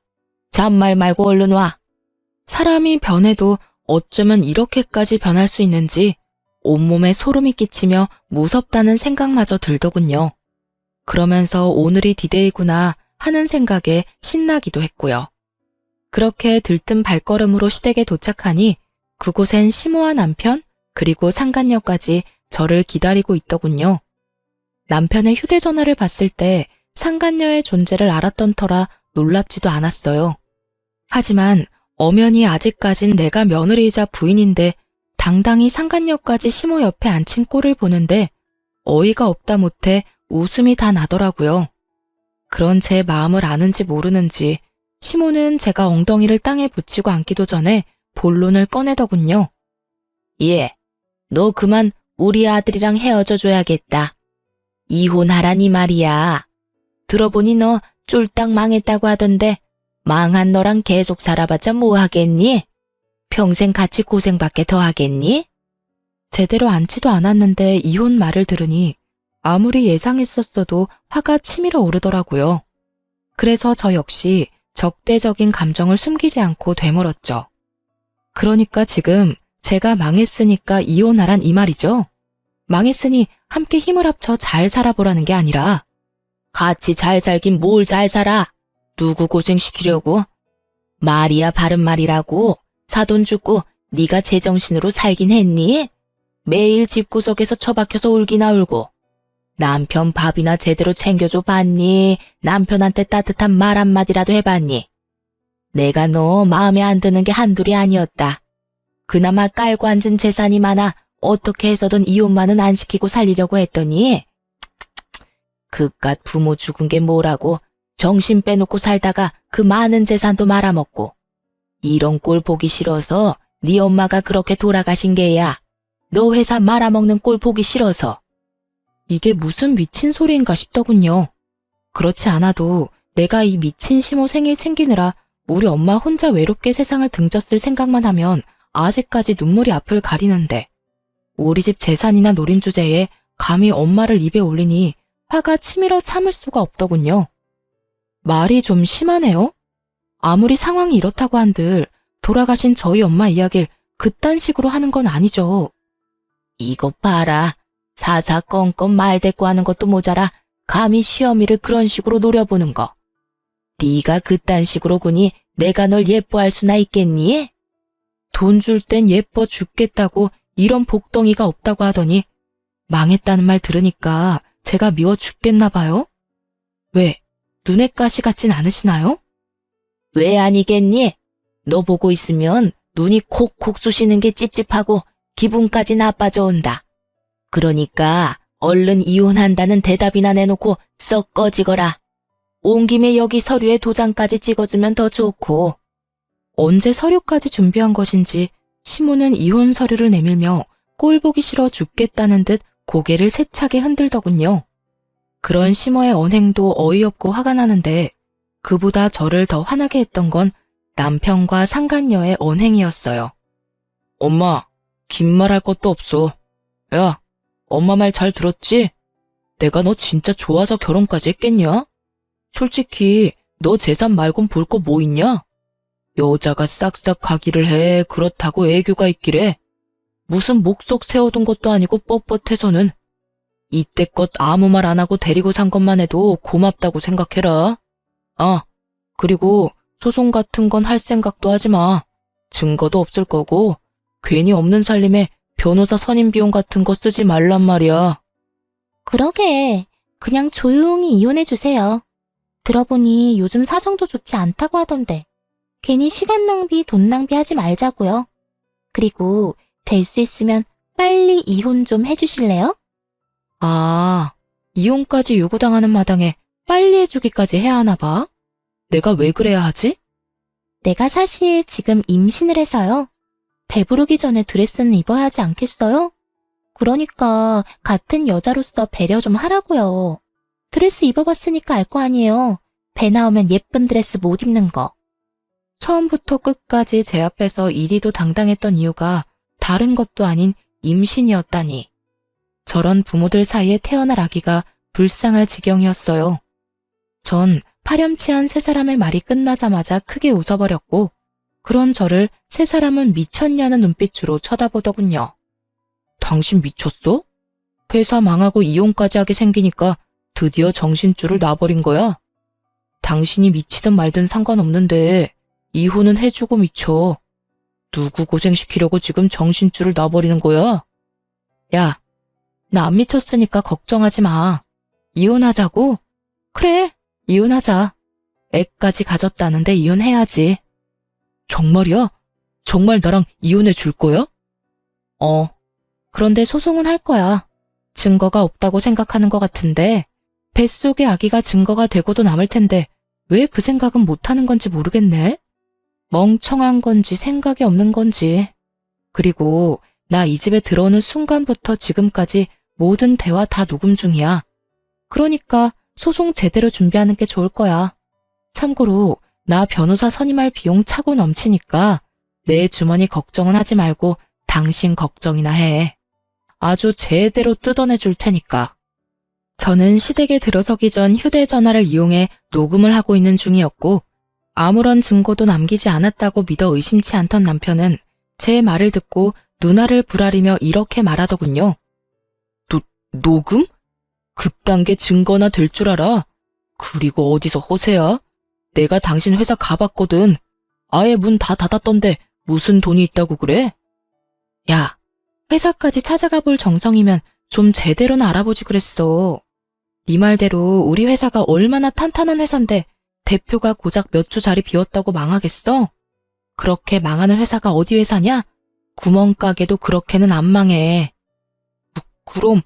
잔말 말고 얼른 와. 사람이 변해도 어쩌면 이렇게까지 변할 수 있는지 온몸에 소름이 끼치며 무섭다는 생각마저 들더군요. 그러면서 오늘이 디데이구나 하는 생각에 신나기도 했고요. 그렇게 들뜬 발걸음으로 시댁에 도착하니 그곳엔 시모와 남편 그리고 상간녀까지 저를 기다리고 있더군요. 남편의 휴대전화를 봤을 때 상간녀의 존재를 알았던 터라 놀랍지도 않았어요. 하지만 엄연히 아직까진 내가 며느리이자 부인인데 당당히 상간녀까지 시모 옆에 앉힌 꼴을 보는데 어이가 없다 못해 웃음이 다 나더라고요. 그런 제 마음을 아는지 모르는지 시모는 제가 엉덩이를 땅에 붙이고 앉기도 전에 본론을 꺼내더군요. 예, 너 그만 우리 아들이랑 헤어져 줘야겠다. 이혼하라니 말이야. 들어보니 너 쫄딱 망했다고 하던데 망한 너랑 계속 살아봤자 뭐 하겠니? 평생 같이 고생밖에 더 하겠니? 제대로 앉지도 않았는데 이혼 말을 들으니 아무리 예상했었어도 화가 치밀어 오르더라고요. 그래서 저 역시 적대적인 감정을 숨기지 않고 되물었죠. 그러니까 지금 제가 망했으니까 이혼하란 이 말이죠? 망했으니 함께 힘을 합쳐 잘 살아보라는 게 아니라 같이 잘 살긴 뭘 잘 살아? 누구 고생시키려고? 말이야 바른 말이라고. 사돈 죽고 네가 제정신으로 살긴 했니? 매일 집구석에서 처박혀서 울기나 울고. 남편 밥이나 제대로 챙겨줘 봤니? 남편한테 따뜻한 말 한마디라도 해봤니? 내가 너 마음에 안 드는 게 한둘이 아니었다. 그나마 깔고 앉은 재산이 많아 어떻게 해서든 이혼만은 안 시키고 살리려고 했더니 그깟 부모 죽은 게 뭐라고 정신 빼놓고 살다가 그 많은 재산도 말아먹고 이런 꼴 보기 싫어서 네 엄마가 그렇게 돌아가신 게야. 너 회사 말아먹는 꼴 보기 싫어서. 이게 무슨 미친 소리인가 싶더군요. 그렇지 않아도 내가 이 미친 시모 생일 챙기느라 우리 엄마 혼자 외롭게 세상을 등졌을 생각만 하면 아직까지 눈물이 앞을 가리는데 우리 집 재산이나 노린 주제에 감히 엄마를 입에 올리니 화가 치밀어 참을 수가 없더군요. 말이 좀 심하네요. 아무리 상황이 이렇다고 한들 돌아가신 저희 엄마 이야기를 그딴 식으로 하는 건 아니죠. 이것 봐라. 사사건건 말대꾸 하는 것도 모자라 감히 시어미를 그런 식으로 노려보는 거. 네가 그딴 식으로 구니 내가 널 예뻐할 수나 있겠니? 돈 줄 땐 예뻐 죽겠다고 이런 복덩이가 없다고 하더니 망했다는 말 들으니까 제가 미워 죽겠나 봐요? 왜? 눈에 가시 같진 않으시나요? 왜 아니겠니? 너 보고 있으면 눈이 콕콕 쑤시는 게 찝찝하고 기분까지 나빠져 온다. 그러니까 얼른 이혼한다는 대답이나 내놓고 썩 꺼지거라. 온 김에 여기 서류에 도장까지 찍어주면 더 좋고. 언제 서류까지 준비한 것인지 시모는 이혼 서류를 내밀며 꼴 보기 싫어 죽겠다는 듯 고개를 세차게 흔들더군요. 그런 시모의 언행도 어이없고 화가 나는데 그보다 저를 더 화나게 했던 건 남편과 상간녀의 언행이었어요. 엄마, 긴 말 할 것도 없어. 야, 엄마 말 잘 들었지? 내가 너 진짜 좋아서 결혼까지 했겠냐? 솔직히 너 재산 말곤 볼 거 뭐 있냐? 여자가 싹싹 가기를 해. 그렇다고 애교가 있기래. 무슨 목속 세워둔 것도 아니고 뻣뻣해서는. 이때껏 아무 말 안 하고 데리고 산 것만 해도 고맙다고 생각해라. 아, 그리고 소송 같은 건 할 생각도 하지 마. 증거도 없을 거고 괜히 없는 살림에 변호사 선임 비용 같은 거 쓰지 말란 말이야. 그러게. 그냥 조용히 이혼해주세요. 들어보니 요즘 사정도 좋지 않다고 하던데. 괜히 시간 낭비, 돈 낭비하지 말자고요. 그리고 될 수 있으면 빨리 이혼 좀 해주실래요? 아, 이혼까지 요구당하는 마당에 빨리 해주기까지 해야 하나 봐? 내가 왜 그래야 하지? 내가 사실 지금 임신을 해서요. 배부르기 전에 드레스는 입어야 하지 않겠어요? 그러니까 같은 여자로서 배려 좀 하라고요. 드레스 입어봤으니까 알 거 아니에요. 배 나오면 예쁜 드레스 못 입는 거. 처음부터 끝까지 제 앞에서 이리도 당당했던 이유가 다른 것도 아닌 임신이었다니. 저런 부모들 사이에 태어날 아기가 불쌍할 지경이었어요. 전 파렴치한 세 사람의 말이 끝나자마자 크게 웃어버렸고 그런 저를 세 사람은 미쳤냐는 눈빛으로 쳐다보더군요. 당신 미쳤어? 회사 망하고 이혼까지 하게 생기니까 드디어 정신줄을 놔버린 거야? 당신이 미치든 말든 상관없는데 이혼은 해주고 미쳐. 누구 고생시키려고 지금 정신줄을 놔버리는 거야? 야, 나 안 미쳤으니까 걱정하지 마. 이혼하자고? 그래, 이혼하자. 애까지 가졌다는데 이혼해야지. 정말이야? 정말 나랑 이혼해 줄 거야? 그런데 소송은 할 거야. 증거가 없다고 생각하는 것 같은데 뱃속의 아기가 증거가 되고도 남을 텐데 왜 그 생각은 못하는 건지 모르겠네. 멍청한 건지 생각이 없는 건지. 그리고 나 이 집에 들어오는 순간부터 지금까지 모든 대화 다 녹음 중이야. 그러니까 소송 제대로 준비하는 게 좋을 거야. 참고로 나 변호사 선임할 비용 차고 넘치니까 내 주머니 걱정은 하지 말고 당신 걱정이나 해. 아주 제대로 뜯어내 줄 테니까. 저는 시댁에 들어서기 전 휴대전화를 이용해 녹음을 하고 있는 중이었고 아무런 증거도 남기지 않았다고 믿어 의심치 않던 남편은 제 말을 듣고 눈알을 부라리며 이렇게 말하더군요. 녹음? 그딴 게 증거나 될 줄 알아? 그리고 어디서 허세야? 내가 당신 회사 가봤거든. 아예 문 다 닫았던데 무슨 돈이 있다고 그래? 야, 회사까지 찾아가 볼 정성이면 좀 제대로는 알아보지 그랬어. 네 말대로 우리 회사가 얼마나 탄탄한 회사인데 대표가 고작 몇 주 자리 비웠다고 망하겠어? 그렇게 망하는 회사가 어디 회사냐? 구멍가게도 그렇게는 안 망해. 그럼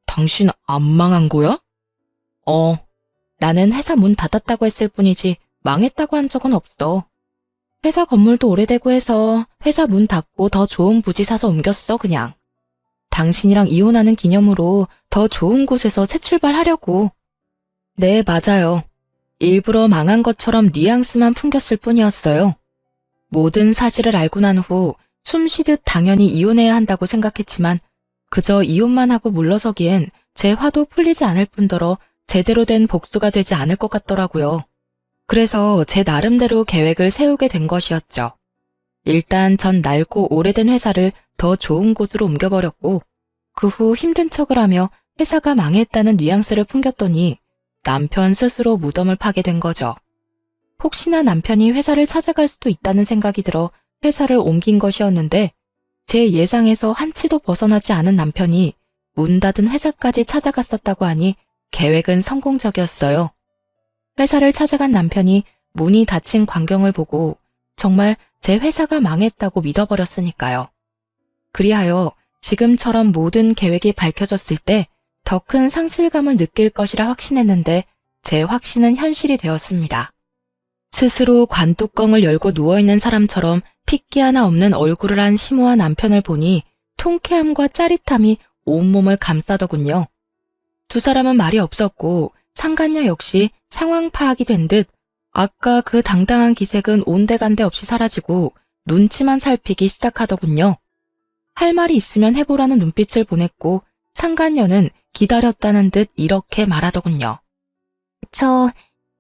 당신 안 망한 거야? 나는 회사 문 닫았다고 했을 뿐이지 망했다고 한 적은 없어. 회사 건물도 오래되고 해서 회사 문 닫고 더 좋은 부지 사서 옮겼어 그냥. 당신이랑 이혼하는 기념으로 더 좋은 곳에서 새 출발하려고. 네, 맞아요. 일부러 망한 것처럼 뉘앙스만 풍겼을 뿐이었어요. 모든 사실을 알고 난 후 숨쉬듯 당연히 이혼해야 한다고 생각했지만 그저 이혼만 하고 물러서기엔 제 화도 풀리지 않을 뿐더러 제대로 된 복수가 되지 않을 것 같더라고요. 그래서 제 나름대로 계획을 세우게 된 것이었죠. 일단 전 낡고 오래된 회사를 더 좋은 곳으로 옮겨버렸고, 그 후 힘든 척을 하며 회사가 망했다는 뉘앙스를 풍겼더니 남편 스스로 무덤을 파게 된 거죠. 혹시나 남편이 회사를 찾아갈 수도 있다는 생각이 들어 회사를 옮긴 것이었는데, 제 예상에서 한치도 벗어나지 않은 남편이 문 닫은 회사까지 찾아갔었다고 하니 계획은 성공적이었어요. 회사를 찾아간 남편이 문이 닫힌 광경을 보고 정말 제 회사가 망했다고 믿어버렸으니까요. 그리하여 지금처럼 모든 계획이 밝혀졌을 때 더 큰 상실감을 느낄 것이라 확신했는데 제 확신은 현실이 되었습니다. 스스로 관뚜껑을 열고 누워있는 사람처럼 핏기 하나 없는 얼굴을 한 심오한 남편을 보니 통쾌함과 짜릿함이 온몸을 감싸더군요. 두 사람은 말이 없었고 상간녀 역시 상황 파악이 된 듯 아까 그 당당한 기색은 온데간데 없이 사라지고 눈치만 살피기 시작하더군요. 할 말이 있으면 해보라는 눈빛을 보냈고 상간녀는 기다렸다는 듯 이렇게 말하더군요.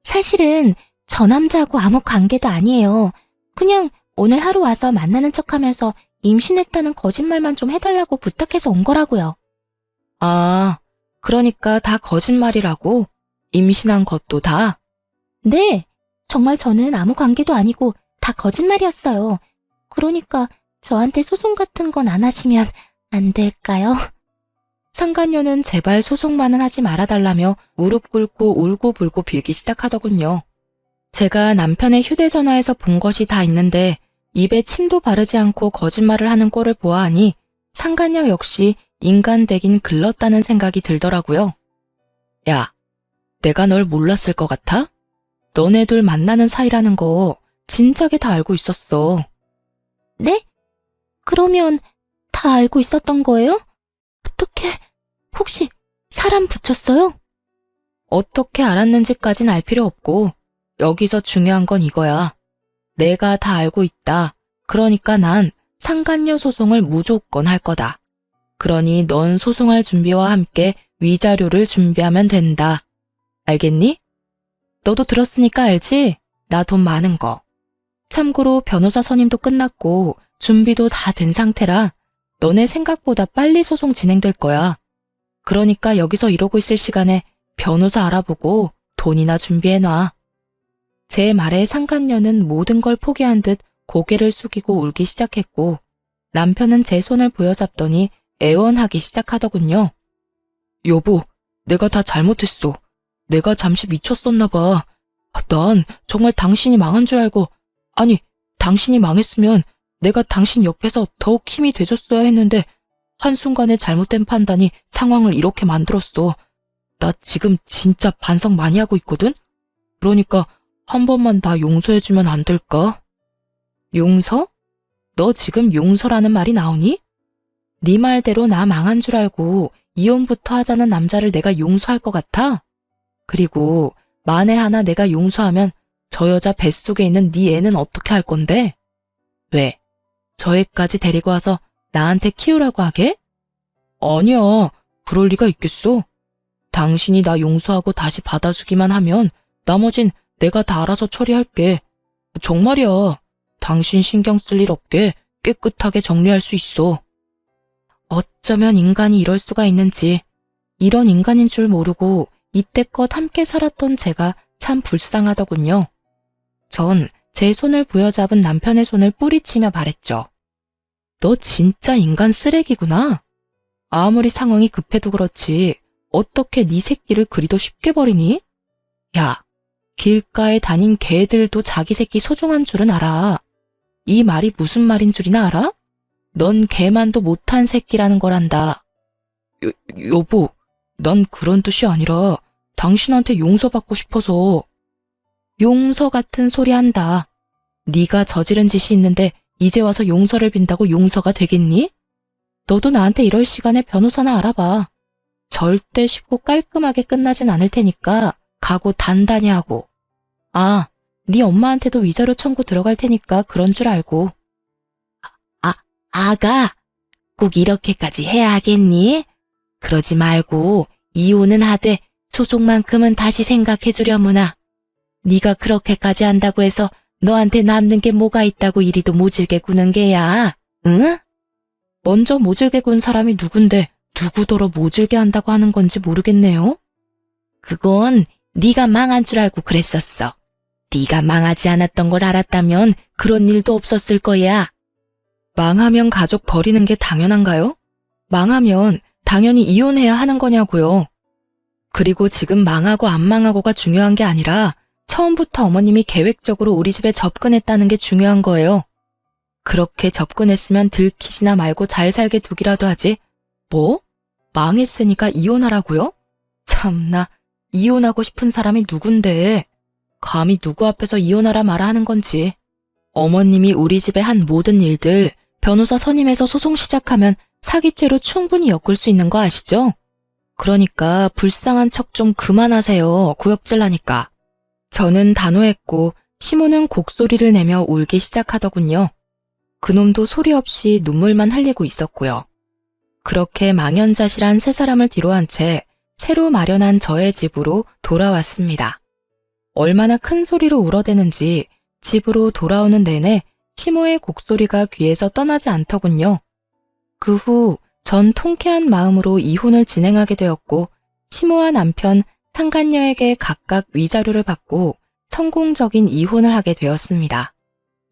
사실은 저 남자하고 아무 관계도 아니에요. 그냥 오늘 하루 와서 만나는 척하면서 임신했다는 거짓말만 좀 해달라고 부탁해서 온 거라고요. 아, 그러니까 다 거짓말이라고? 임신한 것도 다? 네, 정말 저는 아무 관계도 아니고 다 거짓말이었어요. 그러니까 저한테 소송 같은 건 안 하시면 안 될까요? 상간녀는 제발 소송만은 하지 말아달라며 무릎 꿇고 울고불고 빌기 시작하더군요. 제가 남편의 휴대전화에서 본 것이 다 있는데 입에 침도 바르지 않고 거짓말을 하는 꼴을 보아하니 상간녀 역시 인간 되긴 글렀다는 생각이 들더라고요. 야, 내가 널 몰랐을 것 같아? 너네 둘 만나는 사이라는 거 진작에 다 알고 있었어. 네? 그러면 다 알고 있었던 거예요? 어떻게, 혹시 사람 붙였어요? 어떻게 알았는지까진 알 필요 없고 여기서 중요한 건 이거야. 내가 다 알고 있다. 그러니까 난 상간녀 소송을 무조건 할 거다. 그러니 넌 소송할 준비와 함께 위자료를 준비하면 된다. 알겠니? 너도 들었으니까 알지? 나 돈 많은 거. 참고로 변호사 선임도 끝났고 준비도 다 된 상태라 너네 생각보다 빨리 소송 진행될 거야. 그러니까 여기서 이러고 있을 시간에 변호사 알아보고 돈이나 준비해놔. 제 말에 상간녀는 모든 걸 포기한 듯 고개를 숙이고 울기 시작했고 남편은 제 손을 부여잡더니 애원하기 시작하더군요. 여보, 내가 다 잘못했어. 내가 잠시 미쳤었나 봐. 난 정말 당신이 망한 줄 알고, 아니, 당신이 망했으면 내가 당신 옆에서 더욱 힘이 돼줬어야 했는데 한순간에 잘못된 판단이 상황을 이렇게 만들었어. 나 지금 진짜 반성 많이 하고 있거든? 그러니까 한 번만 나 용서해주면 안 될까? 용서? 너 지금 용서라는 말이 나오니? 네 말대로 나 망한 줄 알고 이혼부터 하자는 남자를 내가 용서할 것 같아? 그리고 만에 하나 내가 용서하면 저 여자 뱃속에 있는 네 애는 어떻게 할 건데? 왜? 저 애까지 데리고 와서 나한테 키우라고 하게? 아니야, 그럴 리가 있겠어. 당신이 나 용서하고 다시 받아주기만 하면 나머진 내가 다 알아서 처리할게. 정말이야. 당신 신경 쓸 일 없게 깨끗하게 정리할 수 있어. 어쩌면 인간이 이럴 수가 있는지, 이런 인간인 줄 모르고 이때껏 함께 살았던 제가 참 불쌍하더군요. 전 제 손을 부여잡은 남편의 손을 뿌리치며 말했죠. 너 진짜 인간 쓰레기구나. 아무리 상황이 급해도 그렇지 어떻게 네 새끼를 그리도 쉽게 버리니? 야, 길가에 다닌 개들도 자기 새끼 소중한 줄은 알아. 이 말이 무슨 말인 줄이나 알아? 넌 개만도 못한 새끼라는 거란다. 여보, 난 그런 뜻이 아니라 당신한테 용서받고 싶어서. 용서 같은 소리 한다. 네가 저지른 짓이 있는데 이제 와서 용서를 빈다고 용서가 되겠니? 너도 나한테 이럴 시간에 변호사나 알아봐. 절대 쉽고 깔끔하게 끝나진 않을 테니까 각오 단단히 하고. 아, 네 엄마한테도 위자료 청구 들어갈 테니까 그런 줄 알고. 아가, 꼭 이렇게까지 해야 하겠니? 그러지 말고 이혼은 하되 소송만큼은 다시 생각해 주려무나. 네가 그렇게까지 한다고 해서 너한테 남는 게 뭐가 있다고 이리도 모질게 구는 게야, 응? 먼저 모질게 군 사람이 누군데 누구더러 모질게 한다고 하는 건지 모르겠네요. 그건 네가 망한 줄 알고 그랬었어. 네가 망하지 않았던 걸 알았다면 그런 일도 없었을 거야. 망하면 가족 버리는 게 당연한가요? 망하면 당연히 이혼해야 하는 거냐고요. 그리고 지금 망하고 안 망하고가 중요한 게 아니라 처음부터 어머님이 계획적으로 우리 집에 접근했다는 게 중요한 거예요. 그렇게 접근했으면 들키지나 말고 잘 살게 두기라도 하지. 뭐? 망했으니까 이혼하라고요? 참나, 이혼하고 싶은 사람이 누군데. 감히 누구 앞에서 이혼하라 마라 하는 건지. 어머님이 우리 집에 한 모든 일들 변호사 선임해서 소송 시작하면 사기죄로 충분히 엮을 수 있는 거 아시죠? 그러니까 불쌍한 척 좀 그만하세요. 구역질 나니까. 저는 단호했고 시모는 곡소리를 내며 울기 시작하더군요. 그놈도 소리 없이 눈물만 흘리고 있었고요. 그렇게 망연자실한 세 사람을 뒤로한 채 새로 마련한 저의 집으로 돌아왔습니다. 얼마나 큰 소리로 울어대는지 집으로 돌아오는 내내 시모의 곡소리가 귀에서 떠나지 않더군요. 그 후 전 통쾌한 마음으로 이혼을 진행하게 되었고 시모와 남편 상간녀에게 각각 위자료를 받고 성공적인 이혼을 하게 되었습니다.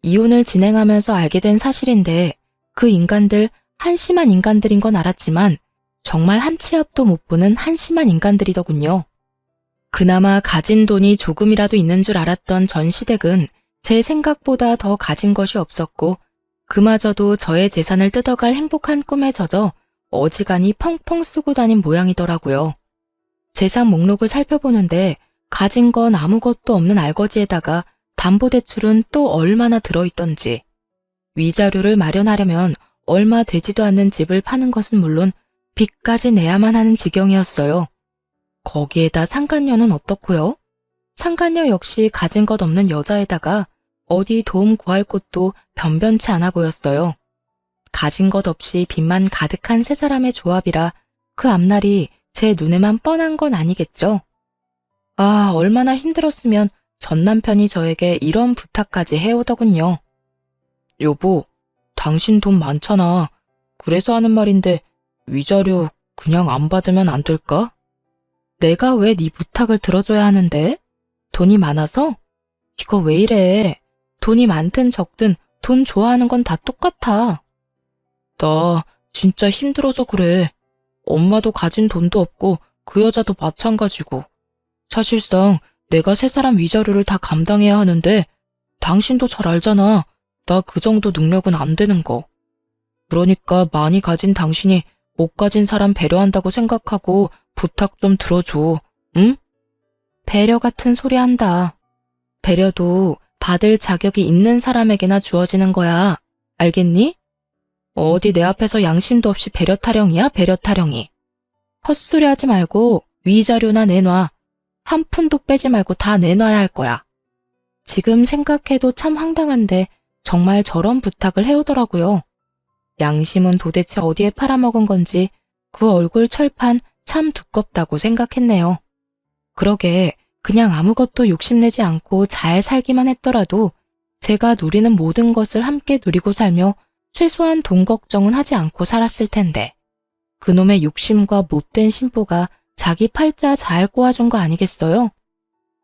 이혼을 진행하면서 알게 된 사실인데 그 인간들 한심한 인간들인 건 알았지만 정말 한 치 앞도 못 보는 한심한 인간들이더군요. 그나마 가진 돈이 조금이라도 있는 줄 알았던 전 시댁은 제 생각보다 더 가진 것이 없었고 그마저도 저의 재산을 뜯어갈 행복한 꿈에 젖어 어지간히 펑펑 쓰고 다닌 모양이더라고요. 재산 목록을 살펴보는데 가진 건 아무것도 없는 알거지에다가 담보대출은 또 얼마나 들어있던지 위자료를 마련하려면 얼마 되지도 않는 집을 파는 것은 물론 빚까지 내야만 하는 지경이었어요. 거기에다 상간녀는 어떻고요? 상간녀 역시 가진 것 없는 여자에다가 어디 도움 구할 곳도 변변치 않아 보였어요. 가진 것 없이 빚만 가득한 세 사람의 조합이라 그 앞날이 제 눈에만 뻔한 건 아니겠죠? 아, 얼마나 힘들었으면 전 남편이 저에게 이런 부탁까지 해오더군요. 여보, 당신 돈 많잖아. 그래서 하는 말인데 위자료 그냥 안 받으면 안 될까? 내가 왜 네 부탁을 들어줘야 하는데? 돈이 많아서? 이거 왜 이래? 돈이 많든 적든 돈 좋아하는 건 다 똑같아. 나 진짜 힘들어서 그래. 엄마도 가진 돈도 없고 그 여자도 마찬가지고. 사실상 내가 세 사람 위자료를 다 감당해야 하는데 당신도 잘 알잖아. 나 그 정도 능력은 안 되는 거. 그러니까 많이 가진 당신이 못 가진 사람 배려한다고 생각하고 부탁 좀 들어줘. 응? 배려 같은 소리 한다. 배려도 받을 자격이 있는 사람에게나 주어지는 거야. 알겠니? 어디 내 앞에서 양심도 없이 배려 타령이야, 배려 타령이. 헛소리 하지 말고 위자료나 내놔. 한 푼도 빼지 말고 다 내놔야 할 거야. 지금 생각해도 참 황당한데 정말 저런 부탁을 해오더라고요. 양심은 도대체 어디에 팔아먹은 건지 그 얼굴 철판 참 두껍다고 생각했네요. 그러게 그냥 아무것도 욕심내지 않고 잘 살기만 했더라도 제가 누리는 모든 것을 함께 누리고 살며 최소한 돈 걱정은 하지 않고 살았을 텐데 그놈의 욕심과 못된 심보가 자기 팔자 잘 꼬아준 거 아니겠어요?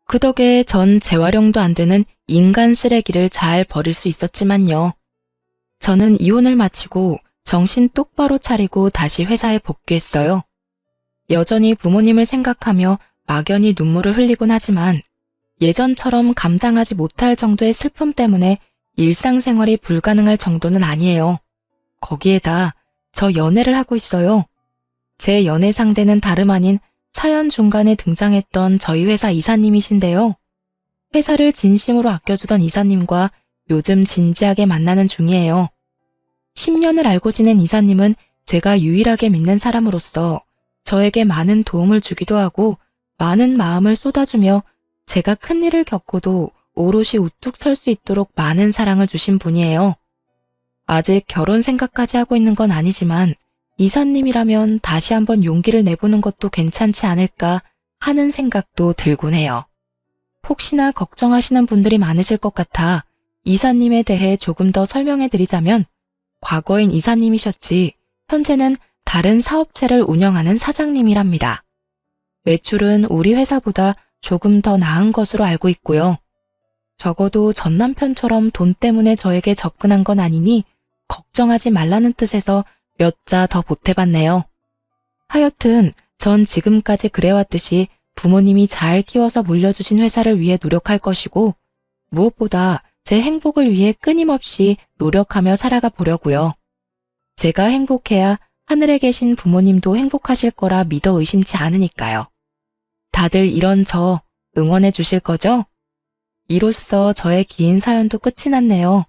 그 덕에 전 재활용도 안 되는 인간 쓰레기를 잘 버릴 수 있었지만요. 저는 이혼을 마치고 정신 똑바로 차리고 다시 회사에 복귀했어요. 여전히 부모님을 생각하며 막연히 눈물을 흘리곤 하지만 예전처럼 감당하지 못할 정도의 슬픔 때문에 일상생활이 불가능할 정도는 아니에요. 거기에다 저 연애를 하고 있어요. 제 연애 상대는 다름 아닌 사연 중간에 등장했던 저희 회사 이사님이신데요. 회사를 진심으로 아껴주던 이사님과 요즘 진지하게 만나는 중이에요. 10년을 알고 지낸 이사님은 제가 유일하게 믿는 사람으로서 저에게 많은 도움을 주기도 하고 많은 마음을 쏟아주며 제가 큰일을 겪고도 오롯이 우뚝 설 수 있도록 많은 사랑을 주신 분이에요. 아직 결혼 생각까지 하고 있는 건 아니지만 이사님이라면 다시 한번 용기를 내보는 것도 괜찮지 않을까 하는 생각도 들곤 해요. 혹시나 걱정하시는 분들이 많으실 것 같아 이사님에 대해 조금 더 설명해 드리자면 과거엔 이사님이셨지 현재는 다른 사업체를 운영하는 사장님이랍니다. 매출은 우리 회사보다 조금 더 나은 것으로 알고 있고요. 적어도 전 남편처럼 돈 때문에 저에게 접근한 건 아니니 걱정하지 말라는 뜻에서 몇 자 더 보태봤네요. 하여튼 전 지금까지 그래왔듯이 부모님이 잘 키워서 물려주신 회사를 위해 노력할 것이고 무엇보다 제 행복을 위해 끊임없이 노력하며 살아가 보려고요. 제가 행복해야 하늘에 계신 부모님도 행복하실 거라 믿어 의심치 않으니까요. 다들 이런 저 응원해 주실 거죠? 이로써 저의 긴 사연도 끝이 났네요.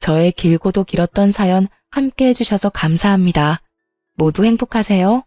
저의 길고도 길었던 사연 함께 해주셔서 감사합니다. 모두 행복하세요.